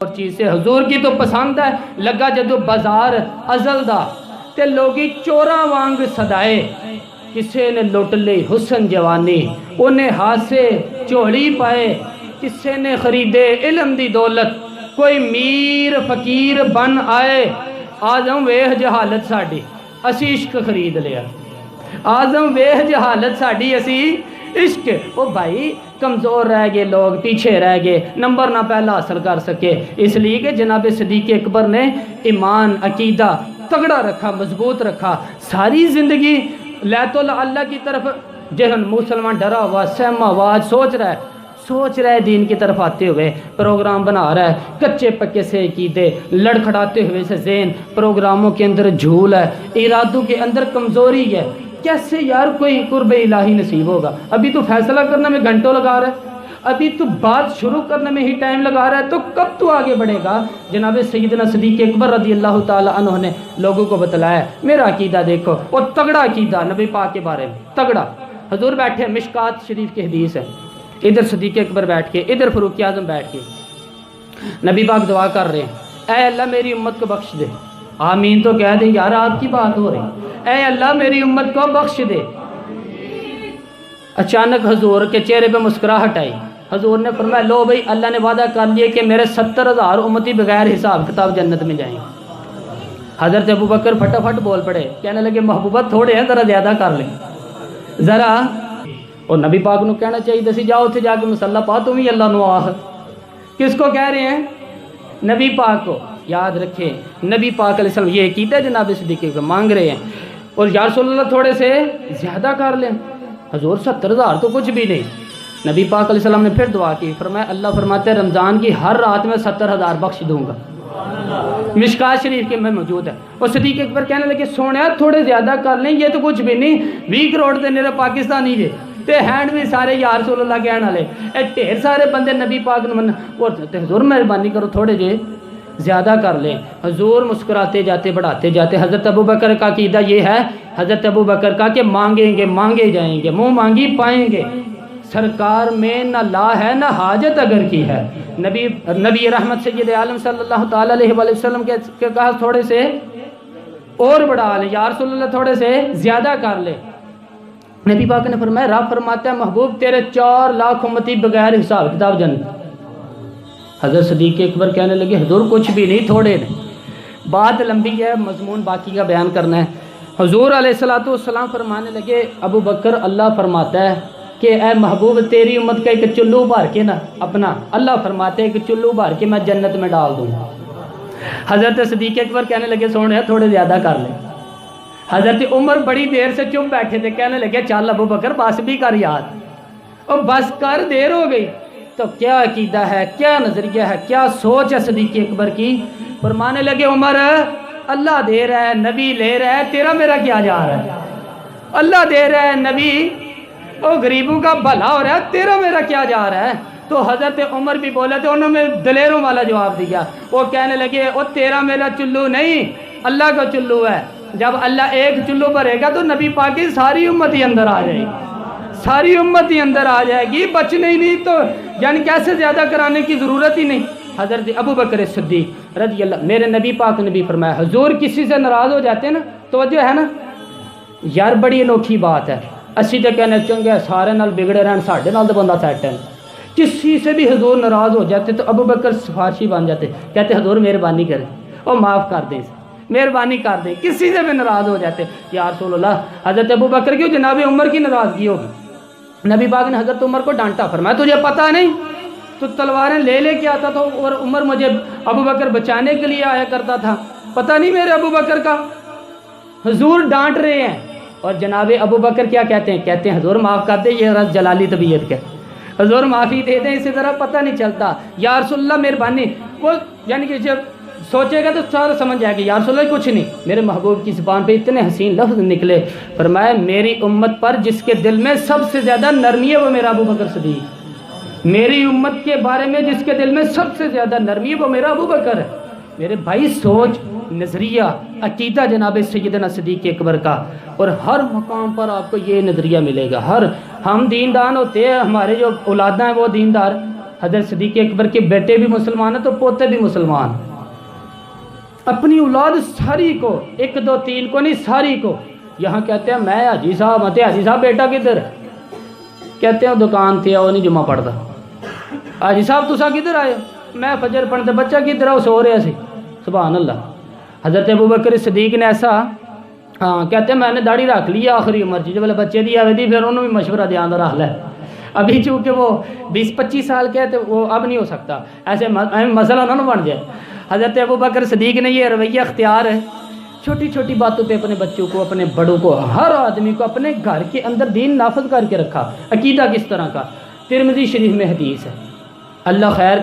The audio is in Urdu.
اور چیز سے حضور کی تو پسند ہے لگا جدو بازار ازل دا تے لوگی چوراں وانگ صدائے کسے نے لٹ لی حسن جوانی انہیں ہاتھ سے چوڑی پائے کسے نے خریدے علم دی دولت کوئی میر فقیر بن آئے آزم ویہ جہالت ساڑی اسی عشق خرید لیا آزم ویہ جہالت ساڑی اسی عشق او بھائی کمزور رہ گئے لوگ پیچھے رہ گئے نمبر نہ پہلا حاصل کر سکے اس لیے کہ جناب صدیق اکبر نے ایمان عقیدہ تگڑا رکھا مضبوط رکھا ساری زندگی لیت اللہ کی طرف جہن مسلمان ڈرا ہوا سہما ہوا سوچ رہا ہے دین کی طرف آتے ہوئے پروگرام بنا رہا ہے کچے پکے سے عقیدے لڑکھڑاتے ہوئے سے ذہن پروگراموں کے اندر جھول ہے ارادوں کے اندر کمزوری ہے کیسے یار کوئی قرب الہی نصیب ہوگا ابھی تو فیصلہ کرنے میں گھنٹوں لگا رہا ہے ابھی تو بات شروع کرنے میں ہی ٹائم لگا رہا ہے تو کب تو آگے بڑھے گا جناب سیدنا صدیق اکبر رضی اللہ تعالی عنہ نے لوگوں کو بتلایا میرا عقیدہ دیکھو اور تگڑا عقیدہ نبی پاک کے بارے میں تگڑا حضور بیٹھے مشکات شریف کی حدیث ہے ادھر صدیق اکبر بیٹھ کے ادھر فاروق اعظم بیٹھ کے نبی پاک دعا کر رہے ہیں اے اللہ میری امت کو بخش دے آمین تو کہہ دیں یار آپ کی بات ہو رہی اے اللہ میری امت کو بخش دے اچانک حضور کے چہرے پہ مسکراہٹ آئی حضور نے فرمایا لو بھائی اللہ نے وعدہ کر لیا کہ میرے 70,000 امتی بغیر حساب کتاب جنت میں جائیں حضرت ابوبکر پھٹافٹ بول پڑے کہنے لگے محبوبہ تھوڑے ہیں ذرا زیادہ کر لیں ذرا اور نبی پاک نو کہنا چاہیے دسی جاؤ تھے جا کے مسلح پا تم ہی اللہ نو آہ کس کو کہہ رہے ہیں نبی پاک کو یاد رکھیں نبی پاک علیہ السلام یہ کیتا جناب صدیق کو مانگ رہے ہیں اور یا رسول اللہ تھوڑے سے زیادہ کر لیں حضور 70,000 تو کچھ بھی نہیں نبی پاک علیہ السلام نے پھر دعا کی فرمایا اللہ فرماتے ہیں رمضان کی ہر رات میں 70,000 بخش دوں گا مشکات شریف کے میں موجود ہے اور صدیق اکبر کہنے لگے سونے تھوڑے زیادہ کر لیں یہ تو کچھ بھی نہیں 20 کروڑ دے میرے پاکستانی جے تے ہینڈ بھی سارے یا رسول اللہ کہنے والے اے ڈھیر سارے بندے نبی پاک نے اور حضور مہربانی کرو تھوڑے جے زیادہ کر لیں حضور مسکراتے جاتے بڑھاتے جاتے حضرت ابوبکر کا عقیدہ یہ ہے حضرت ابوبکر کا کہ مانگیں گے مانگے جائیں گے منہ مانگی پائیں گے سرکار میں نہ لا ہے نہ حاجت اگر کی ہے نبی رحمت سید عالم صلی اللہ تعالی علیہ وسلم کے کہا تھوڑے سے اور بڑھا لے یا رسول اللہ تھوڑے سے زیادہ کر لے نبی پاک نے فرمایا رب فرماتا ہے محبوب تیرے 4 لاکھ امتی بغیر حساب کتاب جنت حضرت صدیق اکبر کہنے لگے حضور کچھ بھی نہیں تھوڑے نہیں بات لمبی ہے مضمون باقی کا بیان کرنا ہے حضور علیہ السلام فرمانے لگے ابو بکر اللہ فرماتا ہے کہ اے محبوب تیری امت کا ایک چلو بھر کے نا اپنا اللہ فرماتے ہیں کہ چلو بھر کے میں جنت میں ڈال دوں حضرت صدیق اکبر کہنے لگے سونے تھوڑے زیادہ کر لیں حضرت عمر بڑی دیر سے چپ بیٹھے تھے کہنے لگے چل ابو بکر بس بھی کر یاد اور بس کر دیر ہو گئی تو کیا عقیدہ ہے کیا نظریہ ہے کیا سوچ ہے صدیق اکبر کی فرمانے لگے عمر اللہ دے رہا ہے نبی لے رہا ہے تیرا میرا کیا جا رہا ہے اللہ دے رہا ہے نبی او غریبوں کا بھلا ہو رہا ہے تیرا میرا کیا جا رہا ہے تو حضرت عمر بھی بولے تھے انہوں نے دلیروں والا جواب دیا وہ کہنے لگے او تیرا میرا چلو نہیں اللہ کا چلو ہے جب اللہ ایک چلو بھرے گا تو نبی پاک کی ساری امت ہی اندر آ جائے گی ساری امت ہی اندر آ جائے گی بچنے ہی نہیں تو یعنی کیسے زیادہ کرانے کی ضرورت ہی نہیں حضرت ابو بکر صدیق رضی اللہ میرے نبی پاک نے بھی فرمایا حضور کسی سے ناراض ہو جاتے ہیں نا توجہ ہے نا یار بڑی انوکھی بات ہے اسی تو کہنے چنگے سارے نال بگڑے رہن ساڑھے نال تو بندہ سیٹ ہے کسی سے بھی حضور ناراض ہو جاتے تو ابو بکر سفارشی بن جاتے کہتے حضور مہربانی کریں اور معاف کر دیں مہربانی کر دیں کسی سے بھی ناراض ہو جاتے یا رسول اللہ حضرت ابو بکر کی جناب عمر کی ناراضگی ہوگی نبی پاک نے حضرت عمر کو ڈانٹا فرمایا تجھے پتہ نہیں تو تلواریں لے کے آتا تھا اور عمر مجھے ابو بکر بچانے کے لیے آیا کرتا تھا پتہ نہیں میرے ابو بکر کا حضور ڈانٹ رہے ہیں اور جناب ابو بکر کیا کہتے ہیں حضور معاف کر دے یہ رس جلالی طبیعت کے حضور معافی دے دیں اسی طرح پتہ نہیں چلتا یا رسول اللہ مہربانی وہ یعنی کہ جب سوچے گا تو سارا سمجھ جائے گا یا رسول اللہ کچھ نہیں میرے محبوب کی زبان پہ اتنے حسین لفظ نکلے فرمایا میری امت پر جس کے دل میں سب سے زیادہ نرمی ہے وہ میرا ابو بکر صدیق میری امت کے بارے میں جس کے دل میں سب سے زیادہ نرمی ہے وہ میرا ابو بکر ہے میرے بھائی سوچ نظریہ عقیدہ جناب سیدنا صدیق اکبر کا اور ہر مقام پر آپ کو یہ نظریہ ملے گا ہم دیندار ہوتے ہیں ہمارے جو اولاداں ہیں وہ دیندار حضرت صدیق اکبر کے بیٹے بھی مسلمان ہیں تو پوتے بھی مسلمان، اپنی اولاد ساری کو، 1 2 3 کو نہیں، ساری کو. یہاں کہتے ہیں میں حاجی صاحب متے حاجی صاحب بیٹا کدھر؟ کہتے ہیں دکان تھے وہ نہیں جمعہ پڑھتا. حاجی صاحب تسا کدھر آئے؟ میں فجر پڑھتے، بچہ کدھر آؤ؟ سو رہا سی. سبحان اللہ. حضرت ابوبکر صدیق نے ایسا کہتے ہیں میں نے داڑھی رکھ لی آخری عمر جی، جب بچے دی آئے تھی پھر انہوں بھی مشورہ دیا رکھ لے. ابھی چونکہ وہ 20 25 سال کے تو وہ اب نہیں ہو سکتا، ایسے مسئلہ نہ بن جائے. حضرت ابوبکر صدیق نے یہ رویہ اختیار ہے، چھوٹی چھوٹی باتوں پہ اپنے بچوں کو، اپنے بڑوں کو، ہر آدمی کو اپنے گھر کے اندر دین نافذ کر کے رکھا. عقیدہ کس طرح کا؟ ترمذی شریف میں حدیث ہے. اللہ خیر